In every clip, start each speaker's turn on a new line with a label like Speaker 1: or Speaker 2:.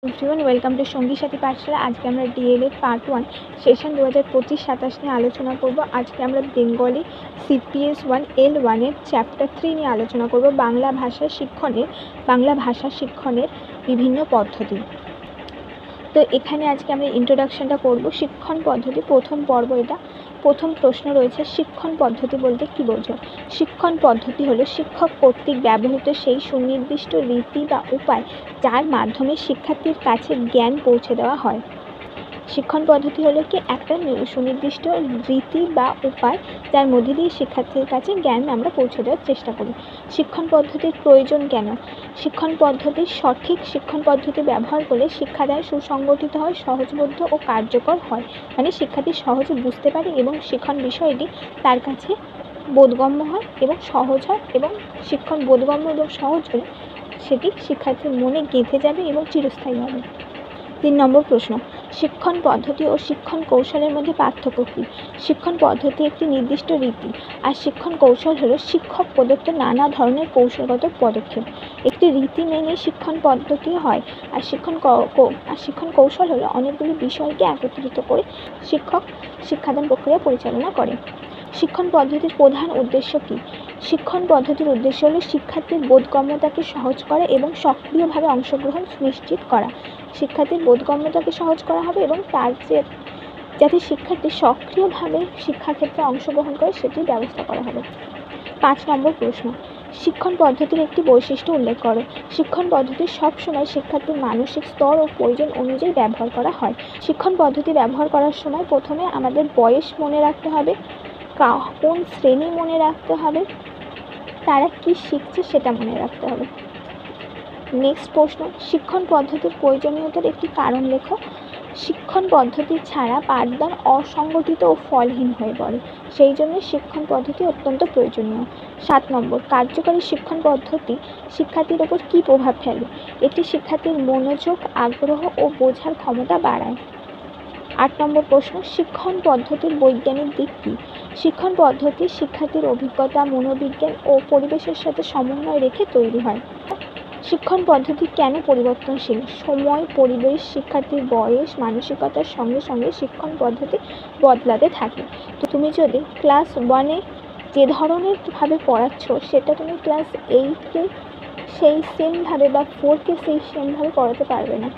Speaker 1: Everyone, welcome to সঙ্গী সাথী পাঠশালা। আজকে আমরা ডিএলএড পার্ট 1 সেশন 2025-27 নিয়ে আলোচনা করব। আজকে আমরা বেঙ্গলি CPS 1 L1 এর চ্যাপ্টার 3 নিয়ে আলোচনা করব, বাংলা ভাষা শিক্ষণের বিভিন্ন পদ্ধতি। তো এখানে আজকে আমরা ইন্ট্রোডাকশনটা করব। শিক্ষণ পদ্ধতি প্রথম পর্ব এটা। প্রথম প্রশ্ন রয়েছে, শিক্ষণ পদ্ধতি বলতে কী বোঝো? শিক্ষণ পদ্ধতি হলো শিক্ষক কর্তৃক ব্যবহৃত সেই সুনির্দিষ্ট রীতি বা উপায় যার মাধ্যমে শিক্ষার্থীর কাছে জ্ঞান পৌঁছে দেওয়া হয়। শিক্ষণ পদ্ধতি হলো কি একটা সুনির্দিষ্ট রীতি বা উপায় যার মধ্যে দিয়ে শিক্ষার্থীর কাছে জ্ঞান আমরা পৌঁছে দেওয়ার চেষ্টা করি। শিক্ষণ পদ্ধতির প্রয়োজন কেন? সঠিক শিক্ষণ পদ্ধতি ব্যবহার করলে শিক্ষাদান সুসংগঠিত হয়, সহজবোধ্য ও কার্যকর হয়। মানে শিক্ষার্থী সহজে বুঝতে পারে এবং শিক্ষণ বিষয়টি তার কাছে বোধগম্য হয় এবং সহজ হয়, এবং শিক্ষণ বোধগম্য এবং সহজ হলে সেটি শিক্ষার্থীর মনে গেঁথে যাবে এবং চিরস্থায়ী হবে। 3 নম্বর প্রশ্ন, শিক্ষণ পদ্ধতি ও শিক্ষণ কৌশলের মধ্যে পার্থক্য কী? শিক্ষণ পদ্ধতি একটি নির্দিষ্ট রীতি, আর শিক্ষণ কৌশল হলো শিক্ষক প্রদত্ত নানা ধরনের কৌশলগত পদক্ষেপ। একটি রীতি মেনে শিক্ষণ পদ্ধতি হয়, আর শিক্ষণ কৌশল হলো অনেকগুলি বিষয়কে একত্রিত করে শিক্ষক শিক্ষাদান প্রক্রিয়া পরিচালনা করে। শিক্ষণ পদ্ধতির প্রধান উদ্দেশ্য কী? শিক্ষণ পদ্ধতির উদ্দেশ্য হলো শিক্ষার্থীর বোধগম্যতাকে সহজ করা এবং সক্রিয়ভাবে অংশগ্রহণ সুনিশ্চিত করা। শিক্ষার্থীর বোধগম্যতাকে সহজ করা হবে এবং তার যাতে শিক্ষার্থী সক্রিয়ভাবে শিক্ষাক্ষেত্রে অংশগ্রহণ করে সেটির ব্যবস্থা করা হবে। 5 নম্বর প্রশ্ন, শিক্ষণ পদ্ধতির একটি বৈশিষ্ট্য উল্লেখ করো। শিক্ষণ পদ্ধতি সবসময় শিক্ষার্থীর মানসিক স্তর ও প্রয়োজন অনুযায়ী ব্যবহার করা হয়। শিক্ষণ পদ্ধতি ব্যবহার করার সময় প্রথমে আমাদের বয়স মনে রাখতে হবে, কোন শ্রেণী মনে রাখতে হবে, তারা কি শিখছে সেটা মনে রাখতে হবে। নেক্সট প্রশ্ন, শিক্ষণ পদ্ধতির প্রয়োজনীয়তার একটি কারণ লেখো। শিক্ষণ পদ্ধতি ছাড়া পাঠদান অসংগঠিত ও ফলহীন হয়ে পড়ে, সেই জন্য শিক্ষণ পদ্ধতি অত্যন্ত প্রয়োজনীয়। 7 নম্বর, কার্যকরী শিক্ষণ পদ্ধতি শিক্ষার্থীর ওপর কী প্রভাব ফেলে? এটি শিক্ষার্থীর মনোযোগ, আগ্রহ ও বোঝার ক্ষমতা বাড়ায়। 8 নম্বর প্রশ্ন, শিক্ষণ পদ্ধতির বৈজ্ঞানিক দিক কী? শিক্ষণ পদ্ধতি শিক্ষার্থীর অভিজ্ঞতা, মনোবিজ্ঞান ও পরিবেশের সাথে সমন্বয় রেখে তৈরি হয়। শিক্ষণ পদ্ধতি কেন পরিবর্তনশীল? সময়, পরিবেশ, শিক্ষার্থীর বয়স, মানসিকতার সঙ্গে সঙ্গে শিক্ষণ পদ্ধতি বদলাতে থাকে। তো তুমি যদি ক্লাস 1-এ যে ধরনের ভাবে পড়াচ্ছ সেটা তুমি ক্লাস 8-কে সেই সেমভাবে বা 4-কে সেই সেমভাবে পড়াতে পারবে না।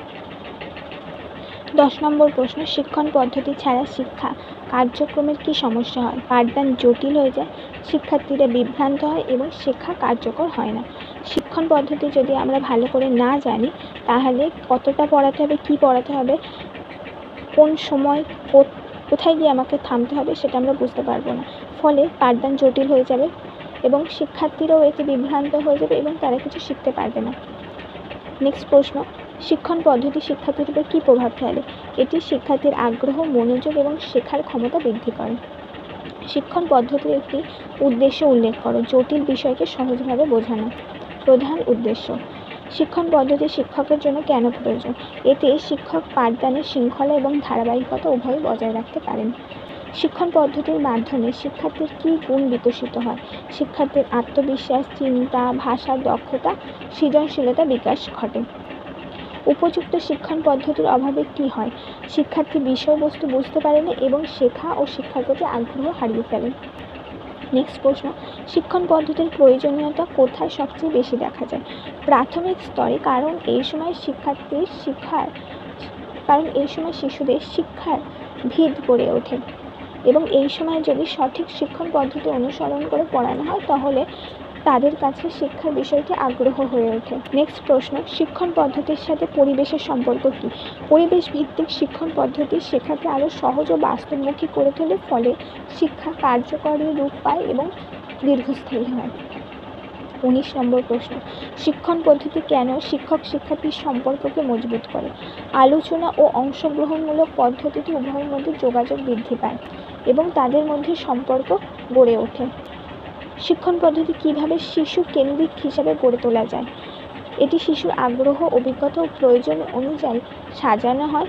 Speaker 1: 10 নম্বর প্রশ্ন, শিক্ষণ পদ্ধতি ছাড়া শিক্ষা কার্যক্রমের কী সমস্যা হয়? পাঠদান জটিল হয়ে যায়, শিক্ষার্থীরা বিভ্রান্ত হয় এবং শেখা কার্যকর হয় না। শিক্ষণ পদ্ধতি যদি আমরা ভালো করে না জানি তাহলে কতটা পড়াতে হবে, কী পড়াতে হবে, কোন সময় কোথায় গিয়ে আমাকে থামতে হবে সেটা আমরা বুঝতে পারবো না। ফলে পাঠদান জটিল হয়ে যাবে এবং শিক্ষার্থীরাও এতে বিভ্রান্ত হয়ে যাবে এবং তারা কিছু শিখতে পারবে না। নেক্সট প্রশ্ন, শিক্ষণ পদ্ধতি শিক্ষার্থীর উপর কী প্রভাব ফেলে? এটি শিক্ষার্থীর আগ্রহ, মনোযোগ এবং শেখার ক্ষমতা বৃদ্ধি করে। শিক্ষণ পদ্ধতির একটি উদ্দেশ্য উল্লেখ করো। জটিল বিষয়কে সহজভাবে বোঝানো। প্রধান উদ্দেশ্য, শিক্ষণ পদ্ধতি শিক্ষকের জন্য কেন প্রয়োজন? এতে শিক্ষক পাঠদানের শৃঙ্খলা এবং ধারাবাহিকতা উভয়ই বজায় রাখতে পারেন। শিক্ষণ পদ্ধতির মাধ্যমে শিক্ষার্থীর কী গুণ বিকশিত হয়? শিক্ষার্থীর আত্মবিশ্বাস, চিন্তা, ভাষার দক্ষতা, সৃজনশীলতা বিকাশ ঘটে। উপযুক্ত শিক্ষণ পদ্ধতির অভাবে কী হয়? শিক্ষার্থী বিষয়বস্তু বুঝতে পারে না এবং শেখা ও শিক্ষার প্রতি আগ্রহ হারিয়ে ফেলে। নেক্সট প্রশ্ন, শিক্ষণ পদ্ধতির প্রয়োজনীয়তা কোথায় সবচেয়ে বেশি দেখা যায়? প্রাথমিক স্তরে, কারণ এই সময় শিশুদের শিক্ষার ভিত গড়ে ওঠে এবং এই সময় যদি সঠিক শিক্ষণ পদ্ধতি অনুসরণ করে পড়ানো হয় তাহলে তাদের কাছে শিক্ষার বিষয়টি আগ্রহ হয়ে ওঠে। নেক্সট প্রশ্ন, শিক্ষণ পদ্ধতির সাথে পরিবেশের সম্পর্ক কী? পরিবেশ ভিত্তিক শিক্ষণ পদ্ধতি শেখাকে আরও সহজ ও বাস্তবমুখী করে তোলে, ফলে শিক্ষা কার্যকরী রূপ পায় এবং দীর্ঘস্থায়ী হয়। 19 নম্বর প্রশ্ন, শিক্ষণ পদ্ধতি কেন শিক্ষক শিক্ষার্থীর সম্পর্ককে মজবুত করে? আলোচনা ও অংশগ্রহণমূলক পদ্ধতিতে উভয়ের মধ্যে যোগাযোগ বৃদ্ধি পায় এবং তাদের মধ্যে সম্পর্ক গড়ে ওঠে। শিক্ষণ পদ্ধতি কীভাবে শিশু কেন্দ্রিক হিসাবে গড়ে তোলা যায়? এটি শিশুর আগ্রহ, অভিজ্ঞতা ও প্রয়োজন অনুযায়ী সাজানো হয়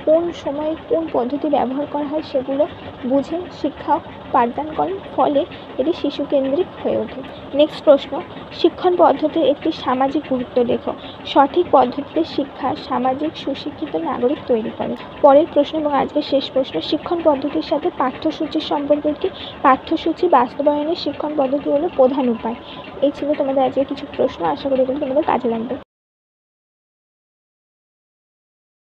Speaker 1: কোন সময়ে কোন পদ্ধতি ব্যবহার করা হয় সেগুলো বুঝে শিক্ষা পাঠদান করেন, ফলে এটি শিশুকেন্দ্রিক হয়ে ওঠে। নেক্সট প্রশ্ন, শিক্ষণ পদ্ধতির একটি সামাজিক গুরুত্ব লেখো। সঠিক পদ্ধতিতে শিক্ষা সামাজিক সুশিক্ষিত নাগরিক তৈরি করে। পরের প্রশ্ন এবং আজকের শেষ প্রশ্ন, শিক্ষণ পদ্ধতির সাথে পাঠ্যসূচির সম্পর্ক কি? পাঠ্যসূচি বাস্তবায়নের শিক্ষণ পদ্ধতি হলো প্রধান উপায়। এই ছিল তোমাদের আজকে কিছু প্রশ্ন, আশা করি এগুলো তোমাদের কাজে লাগবে।